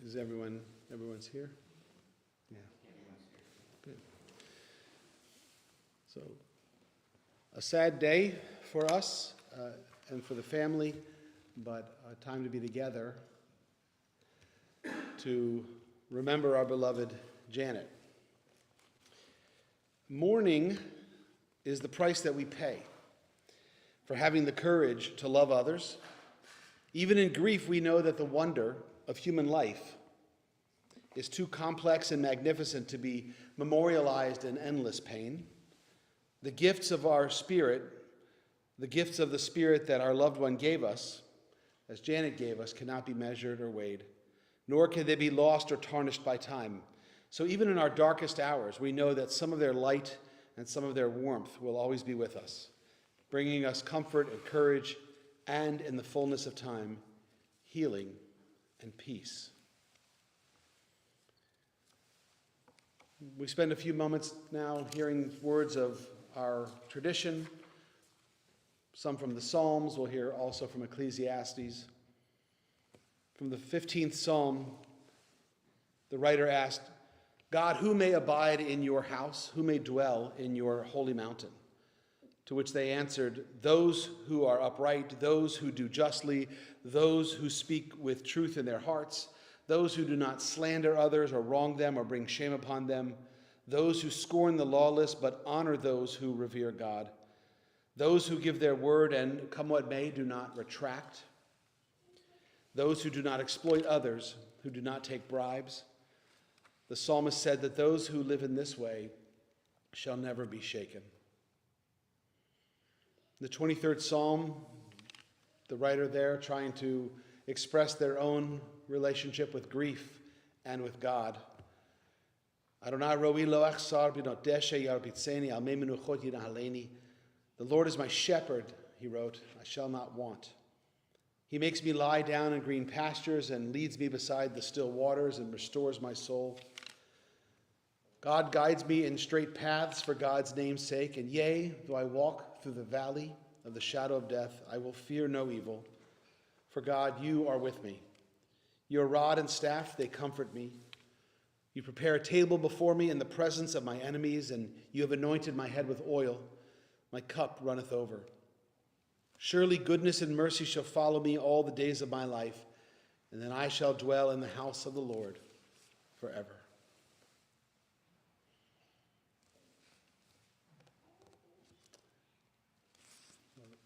Is everyone's here? Yeah. Good. So, a sad day for us and for the family, but a time to be together to remember our beloved Janet. Mourning is the price that we pay for having the courage to love others. Even in grief, we know that the wonder of human life is too complex and magnificent to be memorialized in endless pain. The gifts of our spirit, the gifts of the spirit that our loved one gave us, as Janet gave us, cannot be measured or weighed, nor can they be lost or tarnished by time. So even in our darkest hours, we know that some of their light and some of their warmth will always be with us, bringing us comfort and courage, and in the fullness of time, healing and peace. We spend a few moments now hearing words of our tradition, some from the Psalms. We'll hear also from Ecclesiastes. From the 15th Psalm, the writer asked, God, who may abide in your house? Who may dwell in your holy mountain? To which they answered, those who are upright, those who do justly, those who speak with truth in their hearts, those who do not slander others or wrong them or bring shame upon them, those who scorn the lawless but honor those who revere God, those who give their word and, come what may, do not retract, those who do not exploit others, who do not take bribes. The psalmist said that those who live in this way shall never be shaken. The 23rd Psalm, the writer there trying to express their own relationship with grief and with God. The Lord is my shepherd, he wrote, I shall not want. He makes me lie down in green pastures and leads me beside the still waters and restores my soul. God guides me in straight paths for God's name's sake, and yea, though I walk through the valley of the shadow of death, I will fear no evil. For God, you are with me. Your rod and staff, they comfort me. You prepare a table before me in the presence of my enemies, and you have anointed my head with oil. My cup runneth over. Surely goodness and mercy shall follow me all the days of my life, and then I shall dwell in the house of the Lord forever.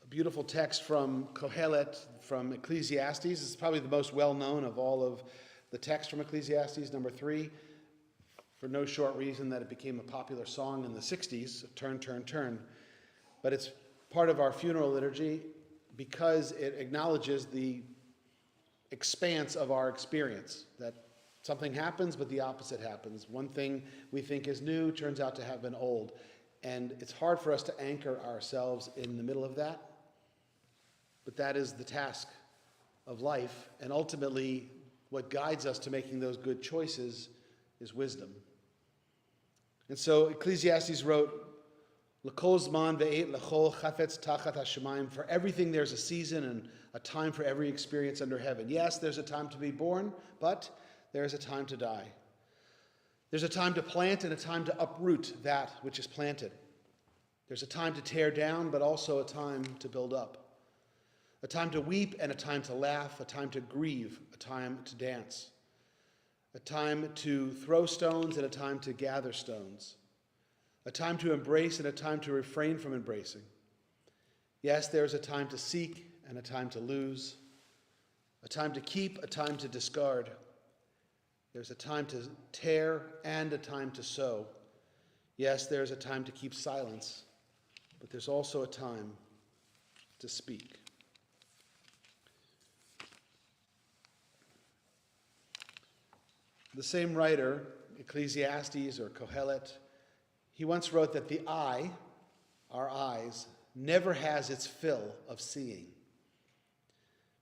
Beautiful text from Kohelet, from Ecclesiastes. It's probably the most well-known of all of the texts from Ecclesiastes, number 3, for no short reason that it became a popular song in the 60s, Turn, Turn, Turn. But it's part of our funeral liturgy because it acknowledges the expanse of our experience, that something happens, but the opposite happens. One thing we think is new turns out to have been old. And it's hard for us to anchor ourselves in the middle of that. But that is the task of life, and ultimately what guides us to making those good choices is wisdom. And so Ecclesiastes wrote, L'kol zman ve'et l'chol chafetz tachat hashemayim. For everything there's a season and a time for every experience under heaven. Yes, there's a time to be born, but there's a time to die. There's a time to plant and a time to uproot that which is planted. There's a time to tear down, but also a time to build up. A time to weep and a time to laugh, a time to grieve, a time to dance, a time to throw stones and a time to gather stones, a time to embrace and a time to refrain from embracing. Yes, there is a time to seek and a time to lose, a time to keep, a time to discard. There's a time to tear and a time to sow. Yes, there's a time to keep silence, but there's also a time to speak. The same writer, Ecclesiastes or Kohelet, he once wrote that the eye, our eyes, never has its fill of seeing.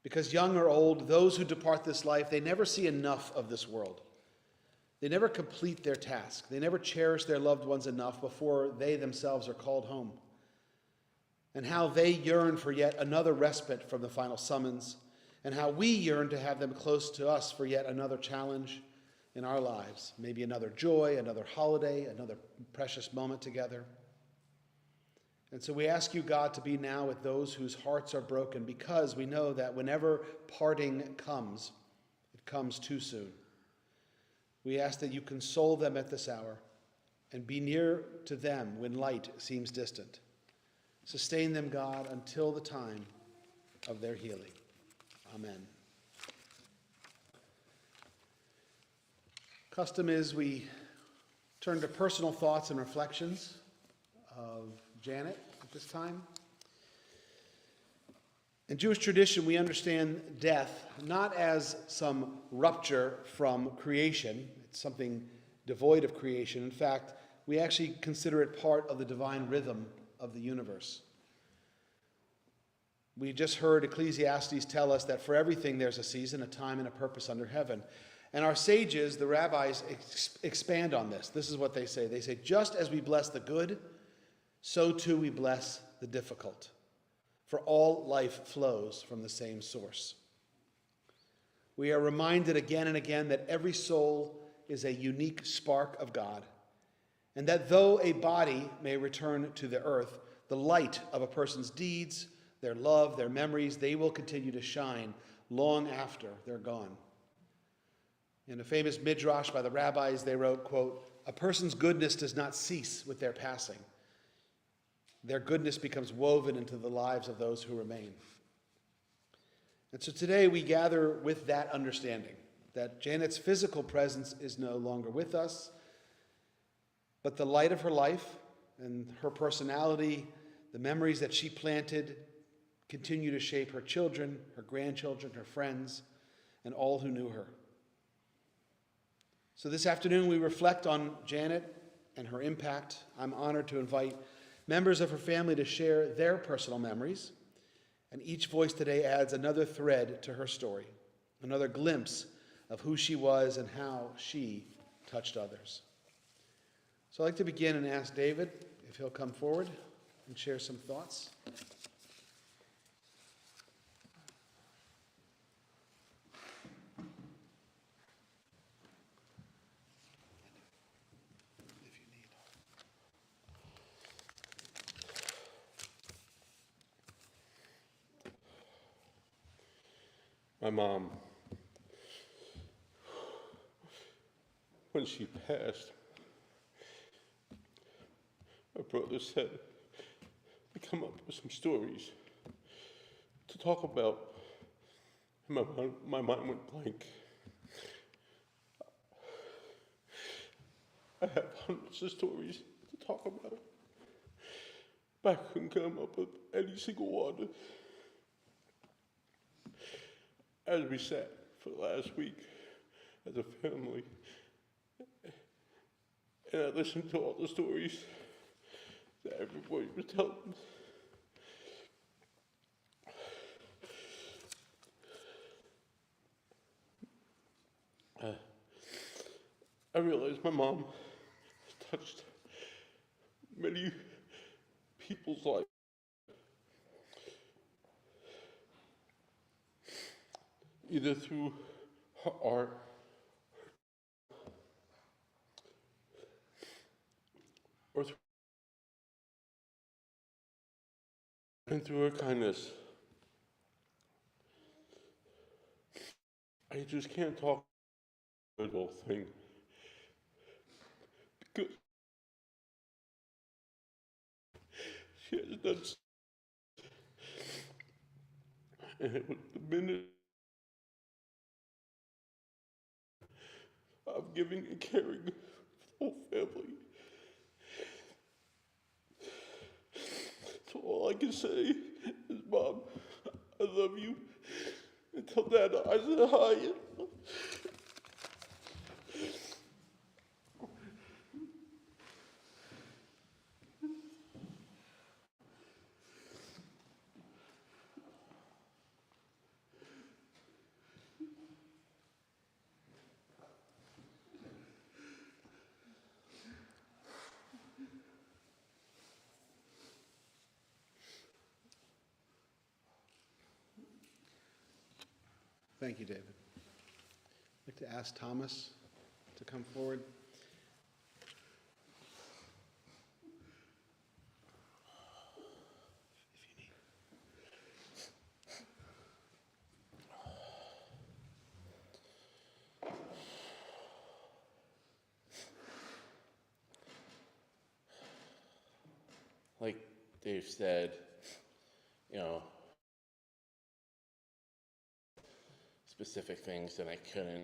Because young or old, those who depart this life, they never see enough of this world. They never complete their task. They never cherish their loved ones enough before they themselves are called home. And how they yearn for yet another respite from the final summons, and how we yearn to have them close to us for yet another challenge in our lives, maybe another joy, another holiday, another precious moment together. And so we ask you, God, to be now with those whose hearts are broken, because we know that whenever parting comes, it comes too soon. We ask that you console them at this hour and be near to them when light seems distant. Sustain them, God, until the time of their healing. Amen. Custom is we turn to personal thoughts and reflections of Janet at this time. In Jewish tradition, we understand death not as some rupture from creation. It's something devoid of creation. In fact, we actually consider it part of the divine rhythm of the universe. We just heard Ecclesiastes tell us that for everything there's a season, a time, and a purpose under heaven. And our sages, the rabbis, expand on this. This is what they say. They say, just as we bless the good, so too we bless the difficult. For all life flows from the same source. We are reminded again and again that every soul is a unique spark of God, and that though a body may return to the earth, the light of a person's deeds, their love, their memories, they will continue to shine long after they're gone. In a famous midrash by the rabbis, they wrote, quote, "A person's goodness does not cease with their passing. Their goodness becomes woven into the lives of those who remain." And so today we gather with that understanding, that Janet's physical presence is no longer with us, but the light of her life and her personality, the memories that she planted, continue to shape her children, her grandchildren, her friends, and all who knew her. So this afternoon we reflect on Janet and her impact. I'm honored to invite members of her family to share their personal memories, and each voice today adds another thread to her story, another glimpse of who she was and how she touched others. So I'd like to begin and ask David if he'll come forward and share some thoughts. My mom, when she passed, my brother said to come up with some stories to talk about. And my mind went blank. I have hundreds of stories to talk about, but I couldn't come up with any single one. As we sat for the last week as a family, and I listened to all the stories that everybody was telling, I realized my mom has touched many people's lives. Either through her art, or through her kindness. I just can't talk about the whole thing, because she has done so. And it was the minute of giving and caring for the whole family. So all I can say is, Mom, I love you. And tell Dad I said hi. Thank you, David. I'd like to ask Thomas to come forward. Like Dave said, you know, specific things that I couldn't.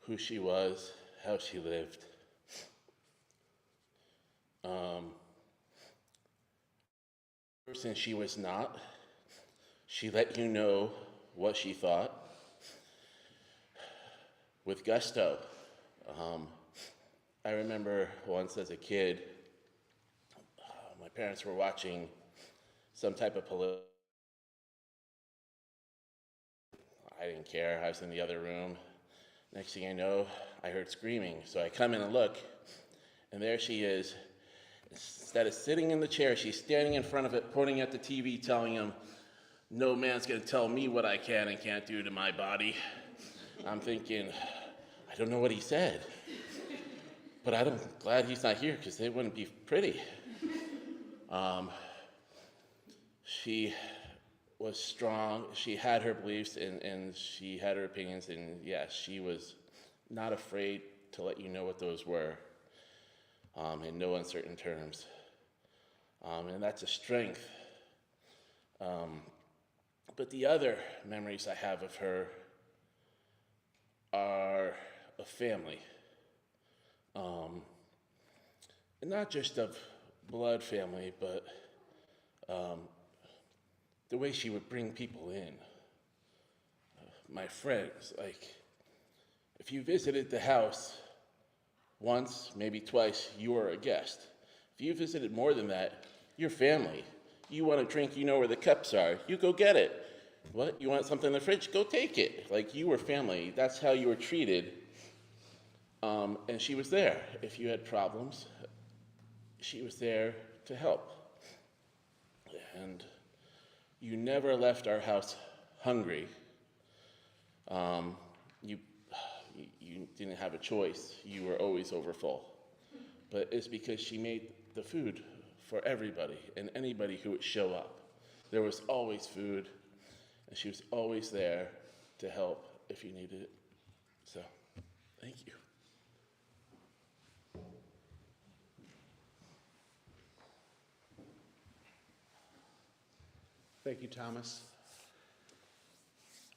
Who she was, how she lived. Person she was not. She let you know what she thought with gusto. I remember once as a kid, my parents were watching some type of political. I didn't care. I was in the other room. Next thing I know, I heard screaming. So I come in and look, and there she is. Instead of sitting in the chair, she's standing in front of it, pointing at the TV, telling him, "No man's gonna tell me what I can and can't do to my body." I'm thinking, I don't know what he said, but I'm glad he's not here because it wouldn't be pretty. She was strong. She had her beliefs and she had her opinions, and yes, she was not afraid to let you know what those were in no uncertain terms. And that's a strength. But the other memories I have of her are of family. And not just of blood family, but the way she would bring people in. My friends, like, if you visited the house once, maybe twice, you were a guest. If you visited more than that, you're family. You want a drink, you know where the cups are, you go get it. What, you want something in the fridge? Go take it. Like, you were family. That's how you were treated. And she was there. If you had problems, she was there to help. And you never left our house hungry. You didn't have a choice. You were always overfull. But it's because she made the food for everybody and anybody who would show up. There was always food, and she was always there to help if you needed it. So, thank you. Thank you, Thomas.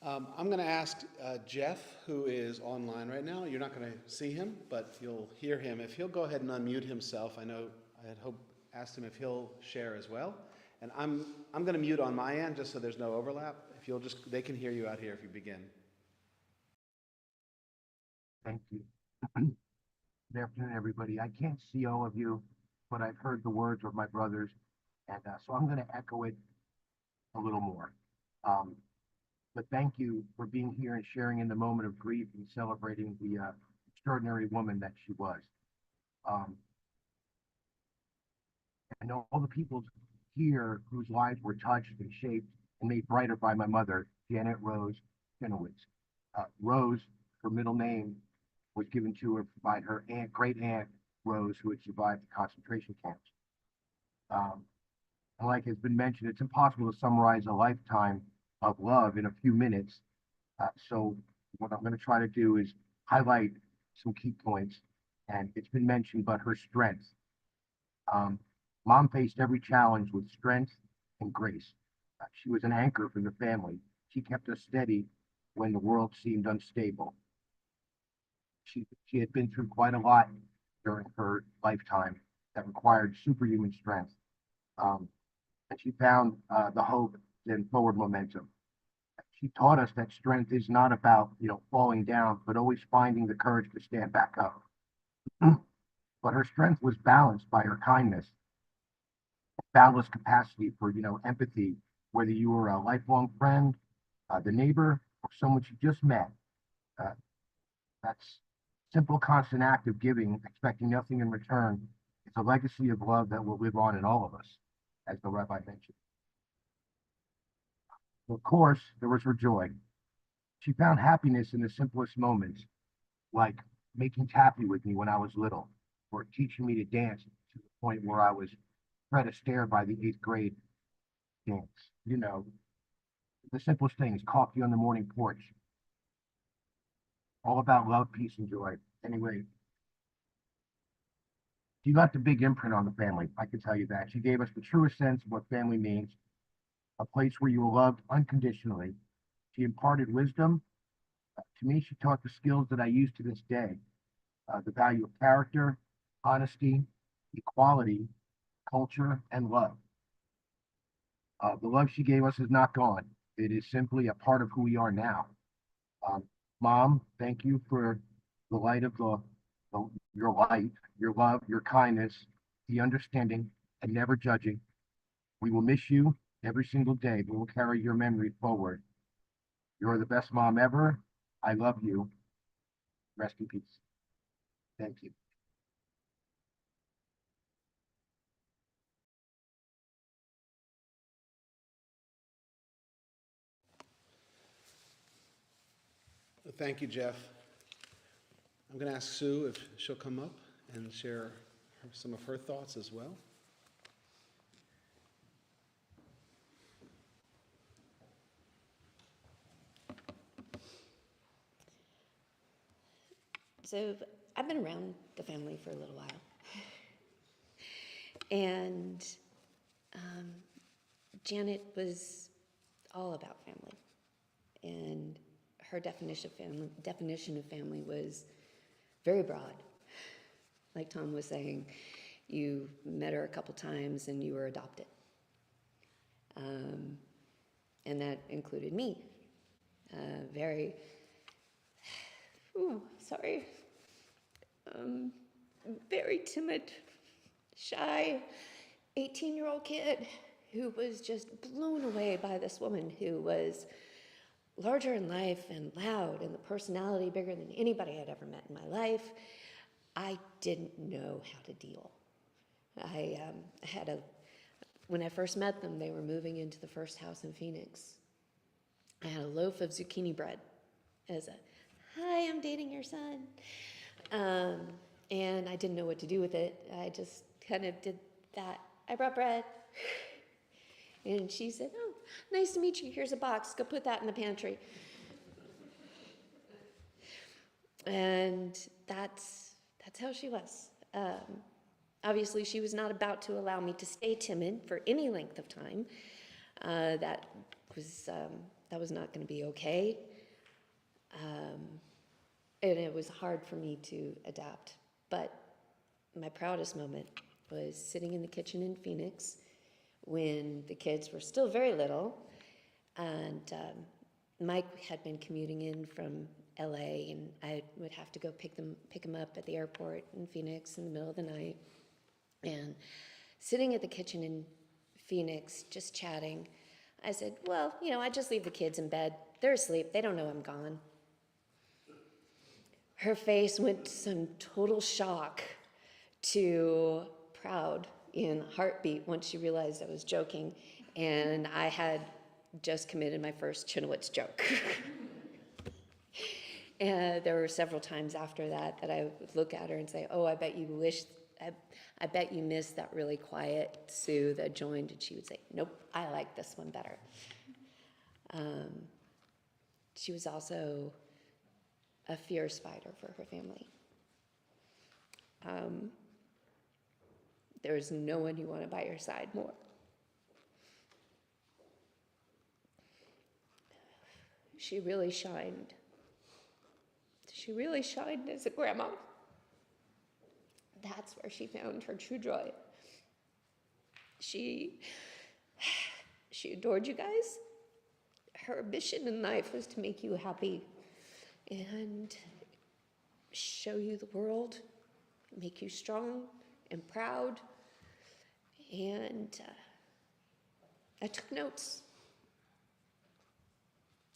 I'm going to ask Jeff, who is online right now. You're not going to see him, but you'll hear him. If he'll go ahead and unmute himself, I know I had asked him if he'll share as well. And I'm going to mute on my end just so there's no overlap. If you'll just, they can hear you out here if you begin. Thank you. Good afternoon, everybody. I can't see all of you, but I've heard the words of my brothers, and so I'm going to echo it a little more. But thank you for being here and sharing in the moment of grief and celebrating the extraordinary woman that she was. I know all the people here whose lives were touched and shaped and made brighter by my mother, Janet Rose Chiniewicz. Rose, her middle name, was given to her by her great aunt Rose, who had survived the concentration camps. And like has been mentioned, it's impossible to summarize a lifetime of love in a few minutes. So what I'm going to try to do is highlight some key points. And it's been mentioned, but her strength. Mom faced every challenge with strength and grace. She was an anchor for the family. She kept us steady when the world seemed unstable. She had been through quite a lot during her lifetime that required superhuman strength. And she found the hope and forward momentum. She taught us that strength is not about, falling down, but always finding the courage to stand back up. But her strength was balanced by her kindness, boundless capacity for, empathy, whether you were a lifelong friend, the neighbor, or someone she just met. That's simple, constant act of giving, expecting nothing in return. It's a legacy of love that will live on in all of us, as the rabbi mentioned. Of course, there was her joy. She found happiness in the simplest moments, like making taffy with me when I was little, or teaching me to dance to the point where I was Fred Astaire by the eighth grade dance. You know, the simplest things, coffee on the morning porch, all about love, peace, and joy. Anyway, she left a big imprint on the family. I can tell you that. She gave us the truest sense of what family means, a place where you were loved unconditionally. She imparted wisdom. To me, she taught the skills that I use to this day, the value of character, honesty, equality, culture, and love. The love she gave us is not gone. It is simply a part of who we are now. Um, Mom, thank you for the light of your light, your love, your kindness, the understanding, and never judging. We will miss you every single day, but we'll carry your memory forward. You're the best mom ever. I love you. Rest in peace. Thank you. Thank you, Jeff. I'm going to ask Sue if she'll come up and share some of her thoughts as well. So I've been around the family for a little while. And Janet was all about family. And her definition of family was very broad. Like Tom was saying, you met her a couple times and you were adopted. And that included me. Very, very timid, shy 18-year-old kid who was just blown away by this woman who was larger in life and loud and the personality bigger than anybody I'd ever met in my life. I didn't know how to deal. When I first met them, they were moving into the first house in Phoenix. I had a loaf of zucchini bread as a, hi, I'm dating your son. And I didn't know what to do with it. I just kind of did that. I brought bread. And she said, oh, nice to meet you. Here's a box. Go put that in the pantry. And that's how she was. Obviously, she was not about to allow me to stay timid for any length of time. That was not going to be okay. And it was hard for me to adapt. But my proudest moment was sitting in the kitchen in Phoenix when the kids were still very little, and Mike had been commuting in from LA, and I would have to go pick him up at the airport in Phoenix in the middle of the night. And sitting at the kitchen in Phoenix, just chatting, I said, well, I just leave the kids in bed. They're asleep. They don't know I'm gone. Her face went to some total shock to proud in heartbeat once she realized I was joking, and I had just committed my first Chiniewicz joke. And there were several times after that I would look at her and say, oh, I bet you missed that really quiet Sue that joined, and she would say, nope, I like this one better. She was also a fierce fighter for her family. There was no one you wanted by your side more. She really shined. She really shined as a grandma. That's where she found her true joy. She adored you guys. Her mission in life was to make you happy and show you the world, make you strong and proud. And I took notes.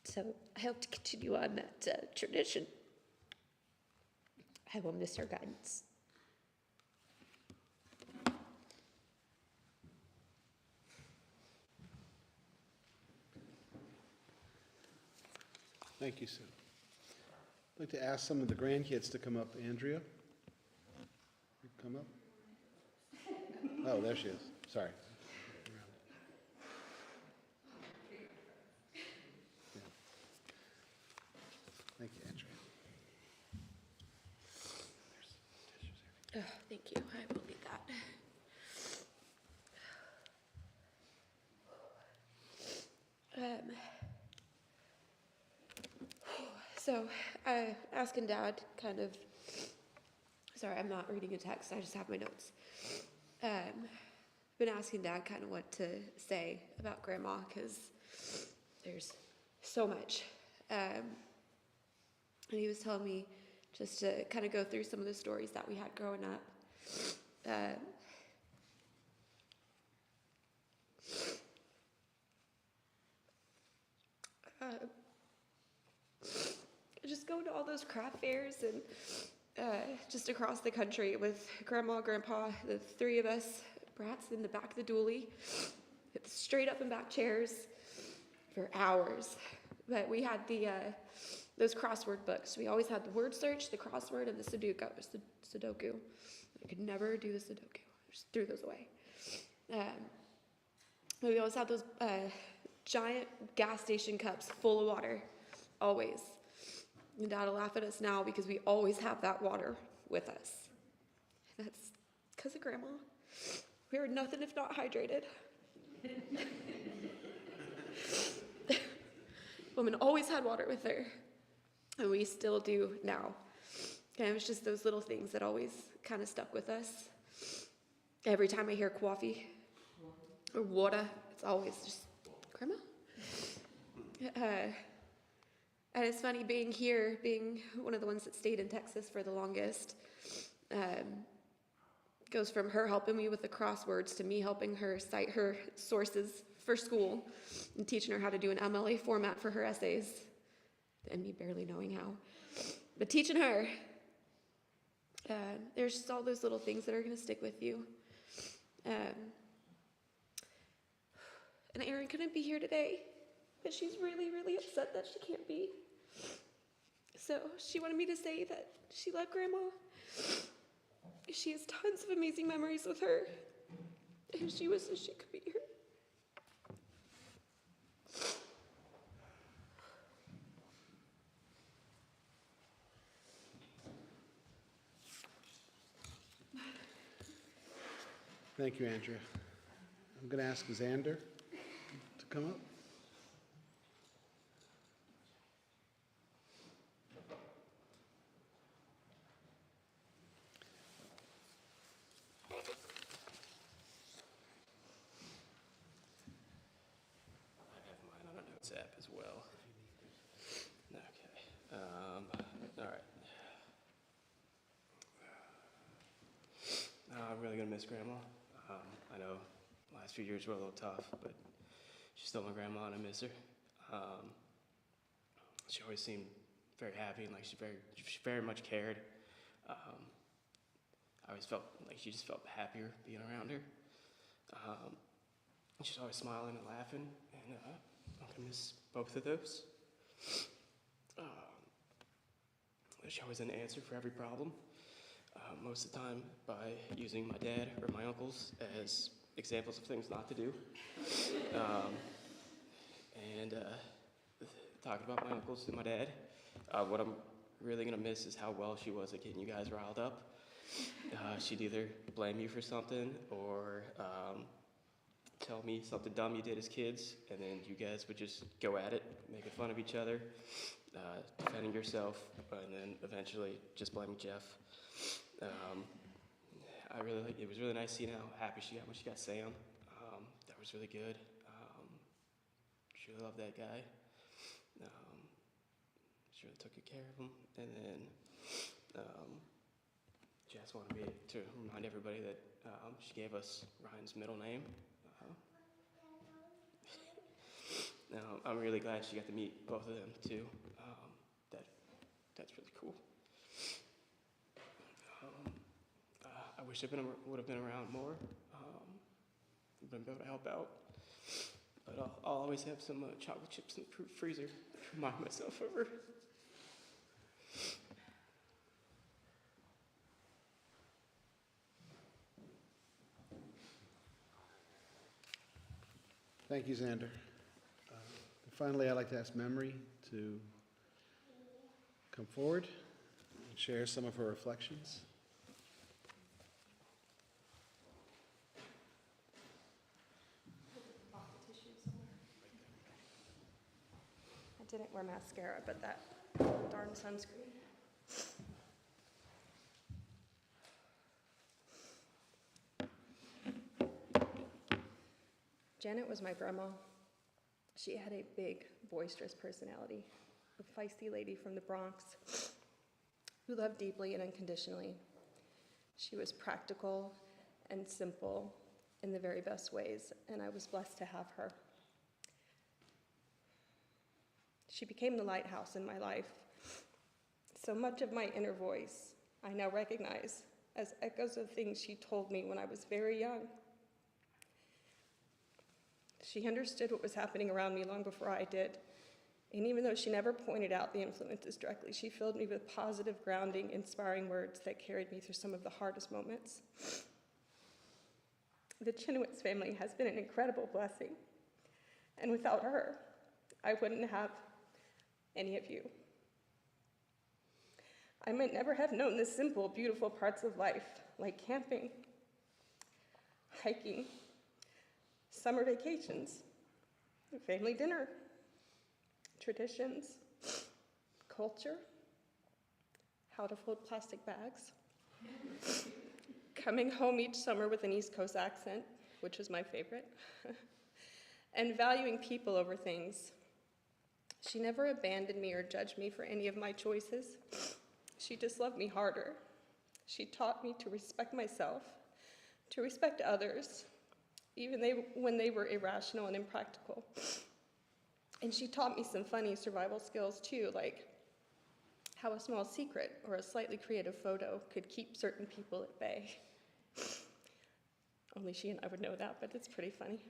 So I hope to continue on that tradition. I will miss her guidance. Thank you, Sue. I'd like to ask some of the grandkids to come up. Andrea? You come up? Oh, there she is. Sorry. Yeah. Thank you, Andrea. Oh, thank you. I will need that. So, asking Dad sorry, I'm not reading a text, I just have my notes. Been asking Dad kind of what to say about Grandma, because there's so much. And he was telling me just to kind of go through some of the stories that we had growing up. Just going to all those craft fairs and just across the country with Grandma, Grandpa, the three of us, brats in the back of the dually, with straight up and back chairs for hours. But we had those crossword books. We always had the word search, the crossword, and the Sudoku. I could never do the Sudoku. I just threw those away. But we always had those giant gas station cups full of water, always. And Dad will laugh at us now because we always have that water with us. That's because of Grandma. We are nothing if not hydrated. Woman always had water with her, and we still do now. And it was just those little things that always kind of stuck with us. Every time I hear coffee or water, it's always just, Grandma? And it's funny being here, being one of the ones that stayed in Texas for the longest. Goes from her helping me with the crosswords to me helping her cite her sources for school and teaching her how to do an MLA format for her essays, and me barely knowing how. But teaching her, there's just all those little things that are going to stick with you. And Erin couldn't be here today, but she's really, really upset that she can't be. So she wanted me to say that she loved Grandma. She has tons of amazing memories with her, and she wishes she could be here. Thank you, Andrea. I'm going to ask Xander to come up. I have mine on a notes app as well. Okay. All right. I'm really gonna miss Grandma. I know the last few years were a little tough, but she's still my grandma and I miss her. She always seemed very happy and like she very much cared. I always felt like she just felt happier being around her. She's always smiling and laughing, and I'm gonna miss both of those. She always had an answer for every problem. Most of the time by using my dad or my uncles as examples of things not to do. And talking about my uncles and my dad, what I'm really gonna miss is how well she was at getting you guys riled up. She'd either blame you for something or tell me something dumb you did as kids, and then you guys would just go at it, making fun of each other, defending yourself, and then eventually just blaming Jeff. It was really nice seeing how happy she got when she got Sam. That was really good. She really loved that guy. She really took good care of him. And then she just wanted me to remind everybody that she gave us Ryan's middle name. I'm really glad she got to meet both of them too. That's really cool. I wish I would have been around more, been able to help out. But I'll always have some chocolate chips in the freezer to remind myself of her. Thank you, Xander. Finally, I'd like to ask Memery to come forward and share some of her reflections. I didn't wear mascara, but that darn sunscreen. Janet was my grandma. She had a big, boisterous personality, a feisty lady from the Bronx who loved deeply and unconditionally. She was practical and simple in the very best ways, and I was blessed to have her. She became the lighthouse in my life. So much of my inner voice I now recognize as echoes of things she told me when I was very young. She understood what was happening around me long before I did. And even though she never pointed out the influences directly, she filled me with positive, grounding, inspiring words that carried me through some of the hardest moments. The Chiniewicz family has been an incredible blessing. And without her, I wouldn't have any of you. I might never have known the simple, beautiful parts of life, like camping, hiking, summer vacations, family dinner, traditions, culture, how to fold plastic bags, coming home each summer with an East Coast accent, which was my favorite, and valuing people over things. She never abandoned me or judged me for any of my choices. She just loved me harder. She taught me to respect myself, to respect others, even when they were irrational and impractical. And she taught me some funny survival skills too, like how a small secret or a slightly creative photo could keep certain people at bay. Only she and I would know that, but it's pretty funny.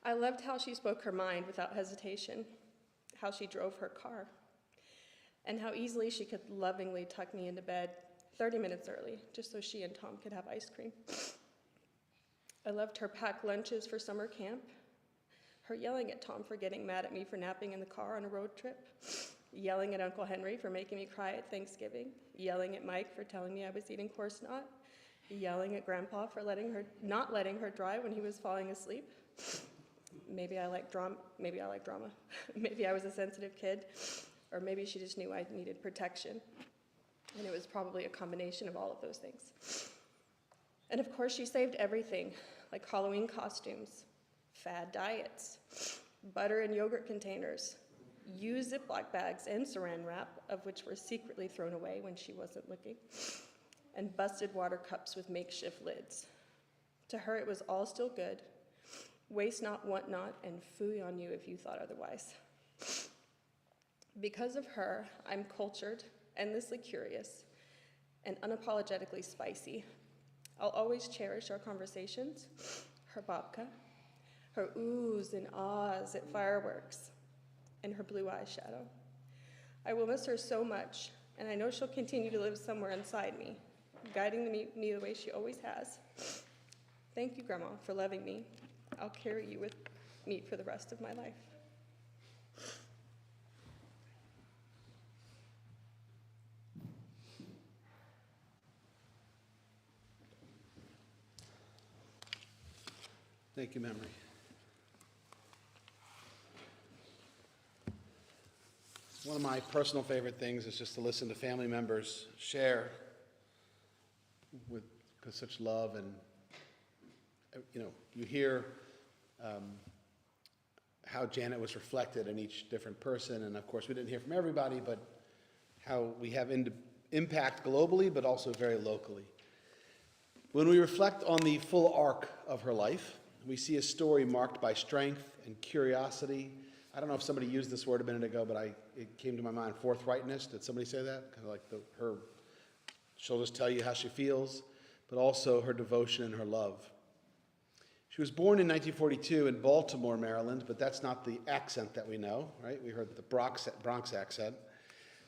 I loved how she spoke her mind without hesitation, how she drove her car, and how easily she could lovingly tuck me into bed 30 minutes early, just so she and Tom could have ice cream. I loved her packed lunches for summer camp, her yelling at Tom for getting mad at me for napping in the car on a road trip, yelling at Uncle Henry for making me cry at Thanksgiving, yelling at Mike for telling me I was eating horse knot, yelling at Grandpa for not letting her drive when he was falling asleep. Maybe I like drama. Maybe I was a sensitive kid, or maybe she just knew I needed protection. And it was probably a combination of all of those things. And of course, she saved everything, like Halloween costumes, fad diets, butter and yogurt containers, used Ziploc bags and saran wrap, of which were secretly thrown away when she wasn't looking, and busted water cups with makeshift lids. To her, it was all still good. Waste not, want not, and phooey on you if you thought otherwise. Because of her, I'm cultured, endlessly curious, and unapologetically spicy. I'll always cherish our conversations, her babka, her oohs and ahs at fireworks, and her blue eyeshadow. I will miss her so much, and I know she'll continue to live somewhere inside me, guiding me the way she always has. Thank you, Grandma, for loving me. I'll carry you with me for the rest of my life. Thank you, Memery. One of my personal favorite things is just to listen to family members share with such love, and you hear how Janet was reflected in each different person, and of course we didn't hear from everybody, but how we have impact globally, but also very locally. When we reflect on the full arc of her life, we see a story marked by strength and curiosity. I don't know if somebody used this word a minute ago, but it came to my mind, forthrightness. Did somebody say that? Kind of like she'll just tell you how she feels, but also her devotion and her love. She She was born in 1942 in Baltimore, Maryland, but that's not the accent that we know, right? We heard the Bronx accent,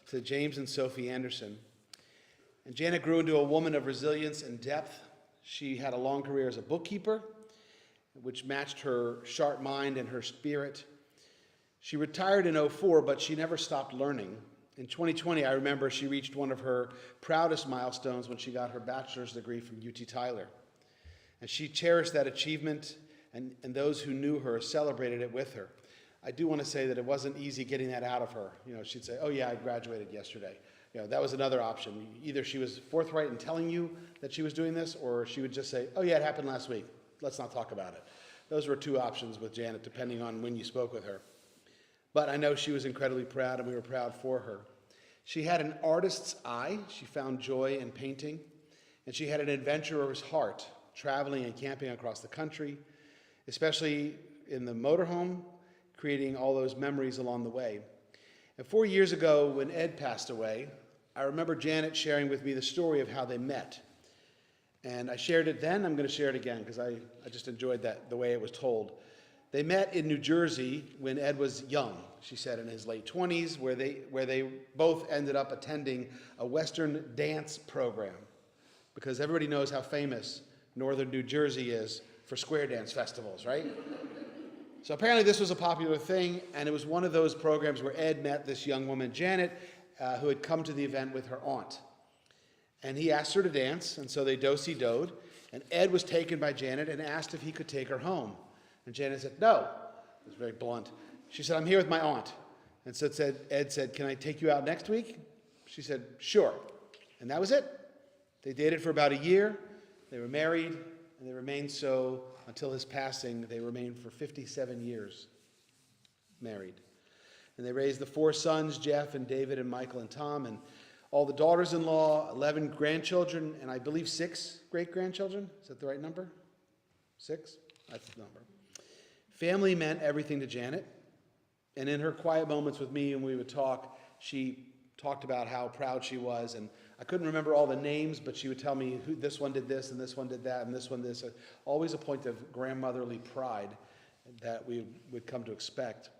to James and Sophie Anderson. And Janet grew into a woman of resilience and depth. She had a long career as a bookkeeper, which matched her sharp mind and her spirit. She retired in '04, but she never stopped learning. In 2020, I remember she reached one of her proudest milestones when she got her bachelor's degree from UT Tyler. And she cherished that achievement, and those who knew her celebrated it with her. I do want to say that it wasn't easy getting that out of her. You know, she'd say, "Oh yeah, I graduated yesterday." You know, that was another option. Either she was forthright in telling you that she was doing this, or she would just say, "Oh yeah, it happened last week. Let's not talk about it." Those were two options with Janet, depending on when you spoke with her. But I know she was incredibly proud, and we were proud for her. She had an artist's eye. She found joy in painting, and she had an adventurer's heart, traveling and camping across the country, especially in the motorhome, creating all those memories along the way. And 4 years ago, when Ed passed away, I remember Janet sharing with me the story of how they met. And I shared it then, I'm going to share it again, because I just enjoyed that, the way it was told. They met in New Jersey when Ed was young, she said, in his late 20s, where they both ended up attending a Western dance program, because everybody knows how famous northern New Jersey is for square dance festivals, right? So apparently this was a popular thing, and it was one of those programs where Ed met this young woman, Janet, who had come to the event with her aunt. And he asked her to dance, and so they do-si-doed, and Ed was taken by Janet and asked if he could take her home. And Janet said, "No." It was very blunt. She said, "I'm here with my aunt." And so Ed said, "Can I take you out next week?" She said, "Sure." And that was it. They dated for about a year. They were married, and they remained so until his passing. They remained for 57 years married. And they raised the 4 sons, Jeff and David and Michael and Tom, and all the daughters-in-law, 11 grandchildren, and I believe 6 great-grandchildren. Is that the right number? 6? That's the number. Family meant everything to Janet. And in her quiet moments with me when we would talk, she talked about how proud she was, and I couldn't remember all the names, but she would tell me who this one did this, and this one did that, and this one this. Always a point of grandmotherly pride that we would come to expect.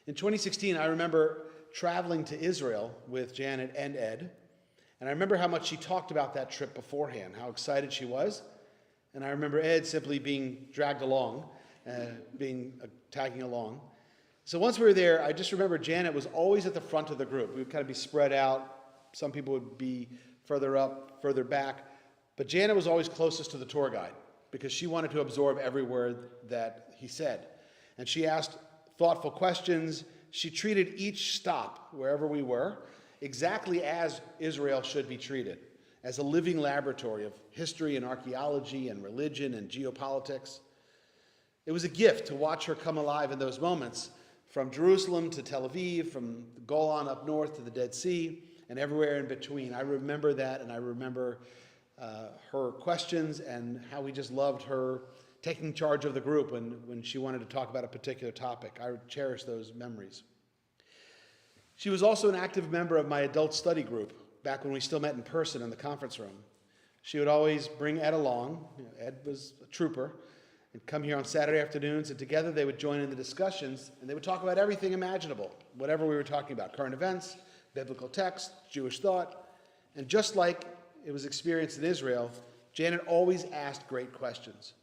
In 2016, I remember traveling to Israel with Janet and Ed, and I remember how much she talked about that trip beforehand, how excited she was, and I remember Ed simply being dragged along, tagging along. So once we were there, I just remember Janet was always at the front of the group. We would kind of be spread out. Some people would be further up, further back. But Janet was always closest to the tour guide because she wanted to absorb every word that he said. And she asked thoughtful questions. She treated each stop, wherever we were, exactly as Israel should be treated, as a living laboratory of history and archaeology and religion and geopolitics. It was a gift to watch her come alive in those moments, from Jerusalem to Tel Aviv, from Golan up north to the Dead Sea, and everywhere in between. I remember that, and I remember her questions and how we just loved her taking charge of the group when she wanted to talk about a particular topic. I cherish those memories. She was also an active member of my adult study group, back when we still met in person in the conference room. She would always bring Ed along. Ed was a trooper, and come here on Saturday afternoons, and together they would join in the discussions, and they would talk about everything imaginable, whatever we were talking about, current events, biblical text, Jewish thought. And just like it was experienced in Israel, Janet always asked great questions.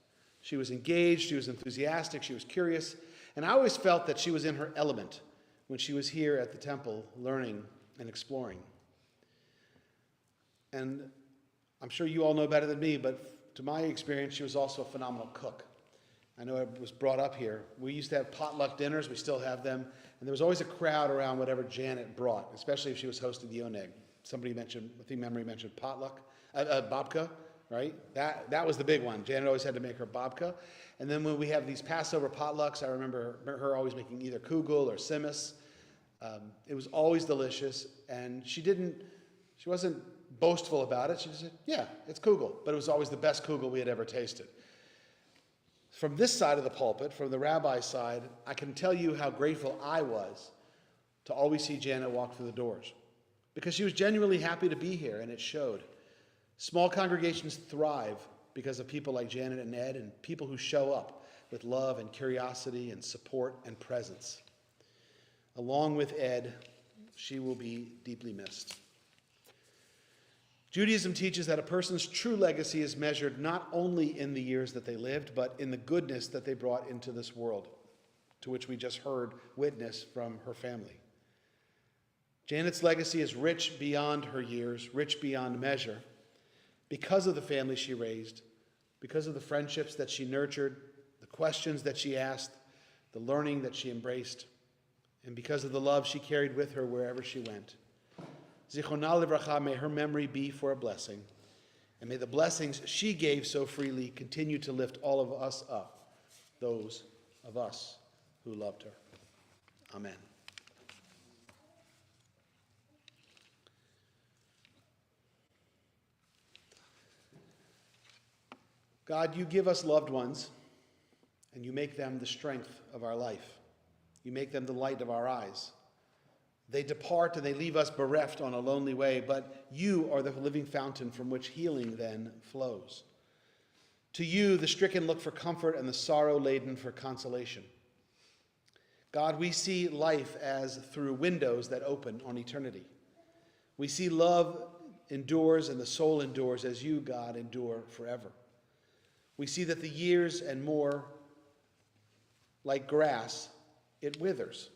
She was engaged, she was enthusiastic, she was curious, and I always felt that she was in her element when she was here at the temple learning and exploring. And I'm sure you all know better than me, but to my experience, she was also a phenomenal cook. I know it was brought up here. We used to have potluck dinners, we still have them, and there was always a crowd around whatever Janet brought, especially if she was hosting the oneg. Somebody mentioned, I think Memery mentioned potluck, babka, right? That was the big one. Janet always had to make her babka. And then when we have these Passover potlucks, I remember her always making either kugel or simis. It was always delicious, and she wasn't boastful about it. She just said, "Yeah, it's kugel," but it was always the best kugel we had ever tasted. From this side of the pulpit, from the rabbi's side, I can tell you how grateful I was to always see Janet walk through the doors, because she was genuinely happy to be here, and it showed. Small congregations thrive because of people like Janet and Ed and people who show up with love and curiosity and support and presence. Along with Ed, she will be deeply missed. Judaism teaches that a person's true legacy is measured not only in the years that they lived, but in the goodness that they brought into this world, to which we just heard witness from her family. Janet's legacy is rich beyond her years, rich beyond measure, because of the family she raised, because of the friendships that she nurtured, the questions that she asked, the learning that she embraced, and because of the love she carried with her wherever she went. Zichronah livracha, may her memory be for a blessing, and may the blessings she gave so freely continue to lift all of us up, those of us who loved her. Amen. God, you give us loved ones, and you make them the strength of our life. You make them the light of our eyes. They depart and they leave us bereft on a lonely way, but you are the living fountain from which healing then flows. To you, the stricken look for comfort and the sorrow-laden for consolation. God, we see life as through windows that open on eternity. We see love endures and the soul endures as you, God, endure forever. We see that the years and more, like grass, it withers.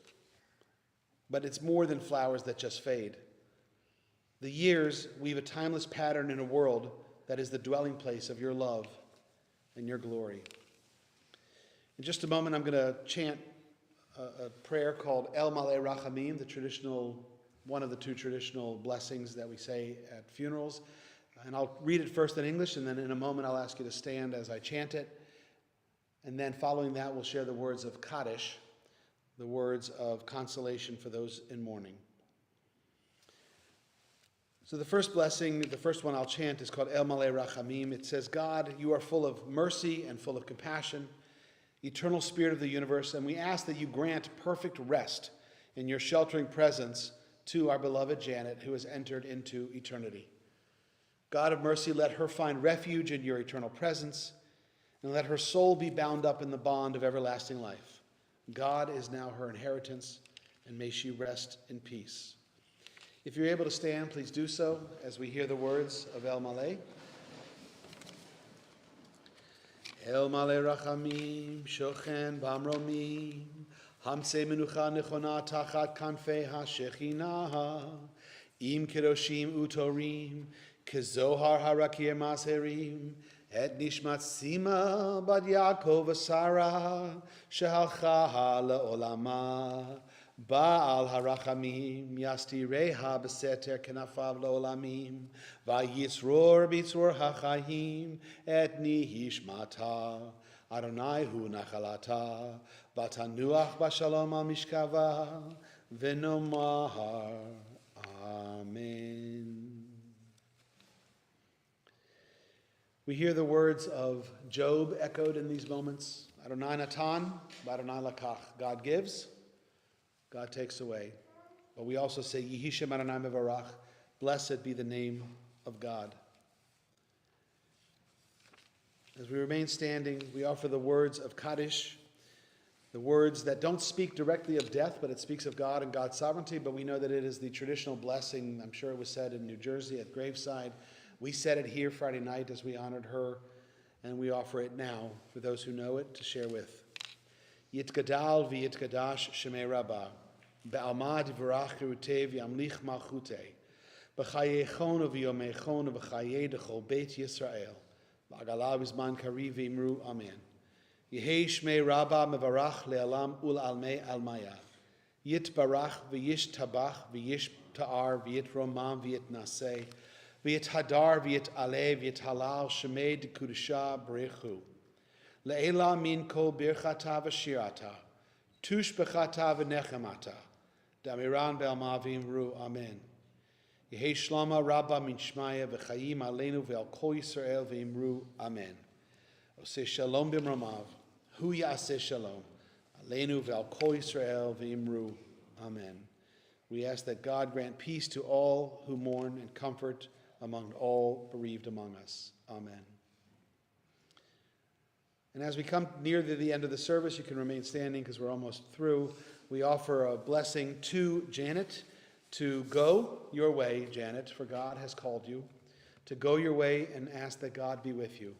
But it's more than flowers that just fade. The years weave a timeless pattern in a world that is the dwelling place of your love and your glory. In just a moment, I'm going to chant a prayer called El Malei Rachamim, one of the two traditional blessings that we say at funerals. And I'll read it first in English, and then in a moment I'll ask you to stand as I chant it. And then following that, we'll share the words of Kaddish, the words of consolation for those in mourning. So the first blessing, the first one I'll chant, is called El Malei Rachamim. It says, God, you are full of mercy and full of compassion, eternal spirit of the universe, and we ask that you grant perfect rest in your sheltering presence to our beloved Janet, who has entered into eternity. God of mercy, let her find refuge in your eternal presence, and let her soul be bound up in the bond of everlasting life. God is now her inheritance, and may she rest in peace. If you're able to stand, please do so as we hear the words of El Malei. El Malei Rachamim, Shochen Bamromim, Hamse Menucha Nechona Tachat Kanfei HaShechinah, Im Kedoshim Utorim, Kezohar Harakir Maserim, Et Nishmat Sima Bad Yaakov Asara, Shehalcha Le'olama, Baal Harachamim, Yastireha Beseter Kenafav Le'olamim, Vayitzror Bitzror HaChaim, Et Nihishmata, Adonai Hu Nachalata, Batanuach Bashalom Al Mishkava, Venomar, Amen. We hear the words of Job echoed in these moments. Adonai Natan, Adonai Lakach. God gives, God takes away. But we also say, Yehi Shem Adonai Mevarach, blessed be the name of God. As we remain standing, we offer the words of Kaddish, the words that don't speak directly of death, but it speaks of God and God's sovereignty, but we know that it is the traditional blessing. I'm sure it was said in New Jersey at graveside. We said it here Friday night as we honored her, and we offer it now for those who know it to share with. Yitgadal v'yitgadash shemei rabbah, be'almad v'rach gerutev yamlich malchute, b'chayechon v'yomechon v'chayei dechol beit Yisrael, b'agala v'zman kari v'imru amen. Yehei shmei rabbah mevarach le'alam ul'almei almaya, yitbarach v'yish tabach v'yish ta'ar v'yitromam v'yitnaseh, V'yit hadar, v'yit ale, v'yit halal, shemei d'kudusha b'rechu. Le'ela min kol birchata v'shirata, tush b'chata v'nechemata, damiran be'alma v'imru, amen. Yehei shlama rabba min shmaya v'chayim aleinu ve'al kol Yisrael v'imru, amen. Oseh shalom b'mramav, hu ya'aseh shalom, aleinu ve'al kol Yisrael v'imru, amen. We ask that God grant peace to all who mourn and comfort among all bereaved among us. Amen. And as we come near to the end of the service, you can remain standing because we're almost through. We offer a blessing to Janet to go your way, Janet, for God has called you, to go your way and ask that God be with you.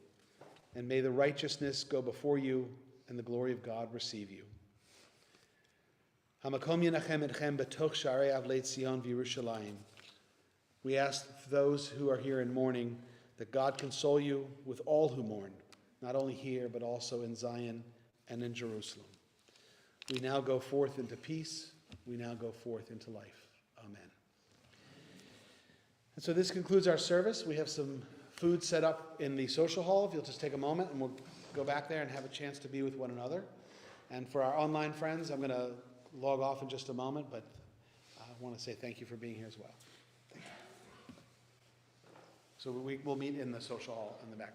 And may the righteousness go before you and the glory of God receive you. Hamakom yenachem etchem betoch sharei avlei Tzion v'Yerushalayim. We ask those who are here in mourning that God console you with all who mourn, not only here, but also in Zion and in Jerusalem. We now go forth into peace. We now go forth into life. Amen. And so this concludes our service. We have some food set up in the social hall. If you'll just take a moment and we'll go back there and have a chance to be with one another. And for our online friends, I'm going to log off in just a moment, but I want to say thank you for being here as well. Thank you. So we'll meet in the social hall in the back.